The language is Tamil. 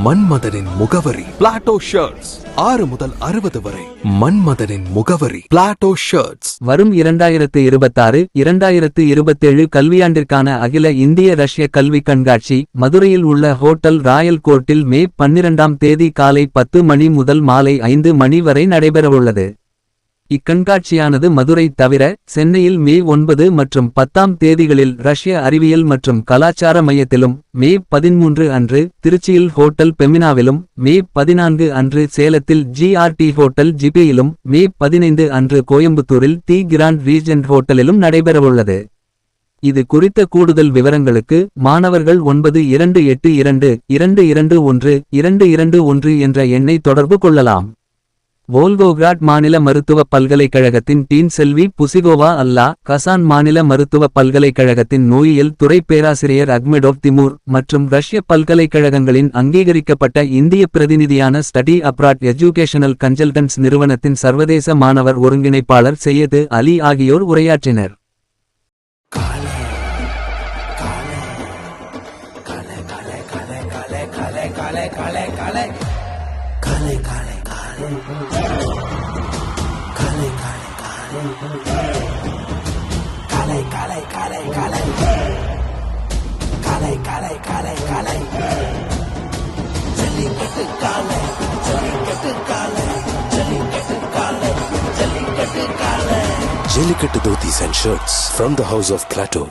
மன்மதனின் முகவரி பிளாட்டோ ஷர்ட்ஸ். 6 முதல் 60 வரை. மன்மதனின் முகவரி பிளாட்டோ ஷர்ட்ஸ். வரும் 2026-2027 கல்வியாண்டிற்கான அகில இந்திய ரஷ்ய கல்வி கண்காட்சி மதுரையில் உள்ள ஹோட்டல் ராயல் கோர்ட்டில் மே 12ஆம் தேதி காலை 10 மணி முதல் மாலை 5 மணி வரை நடைபெறவுள்ளது. இக்கண்காட்சியானது மதுரை தவிர சென்னையில் மே 9 மற்றும் 10ஆம் தேதிகளில் ரஷ்ய அறிவியல் மற்றும் கலாச்சார மையத்திலும், மே 13 அன்று திருச்சியில் ஹோட்டல் பெமினாவிலும், மே 14 அன்று சேலத்தில் GRT ஹோட்டல் ஜிபியிலும், மே 15 அன்று கோயம்புத்தூரில் தி கிராண்ட் ரீஜென்ட் ஹோட்டலிலும் நடைபெறவுள்ளது. இது குறித்த கூடுதல் விவரங்களுக்கு மாணவர்கள் 9222212221 என்ற எண்ணை தொடர்பு கொள்ளலாம். வோல்கோகிராட் மாநில மருத்துவப் பல்கலைக்கழகத்தின் டீன் செல்வி புசிகோவா அல்லா, கசான் மாநில மருத்துவப் பல்கலைக்கழகத்தின் நோயியல் துறை பேராசிரியர் அக்மெடோவ் திமூர் மற்றும் ரஷ்ய பல்கலைக்கழகங்களின் அங்கீகரிக்கப்பட்ட இந்திய பிரதிநிதியான ஸ்டடி அப்ராட் எஜுகேஷனல் கன்சல்டன்ட்ஸ் நிறுவனத்தின் சர்வதேச மாணவர் ஒருங்கிணைப்பாளர் செய்யது அலி ஆகியோர் உரையாற்றினர். Jellicut dhotis and shirts from the house of Plateau.